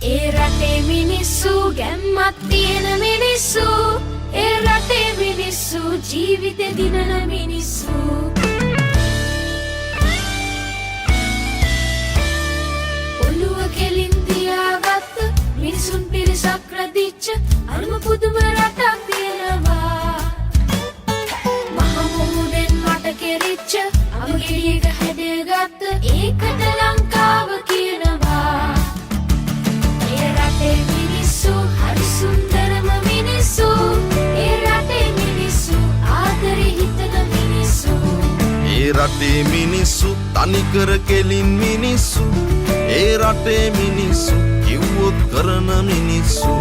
ඒ රටේ මිනිස්සු ගැම්මක් තියෙන මිනිස්සු ඒ රටේ මිනිස්සු ජීවිතේ දිනන මිනිස්සු ඔළුව කෙලින් තියාගත්ත මිනිසුන් පිරිසක් රැඳිච්ච අරුම පුදුම රටක් තියෙනවා මහමුහුදෙන් මට කෙරිච්ච අමගෙඩියක හැදගත්ත ඒකට ලංකාව කියනවා ඒ රටේ මිනිස්සු හරි සුන්දරම මිනිස්සු ඒ රටේ මිනිස්සු ආදරේ හිතන මිනිස්සු ඒ රටේ මිනිස්සු තනිකර කෙලින් මිනිස්සු ඒ රටේ මිනිස්සු කිව්වොත් කරන මිනිස්සු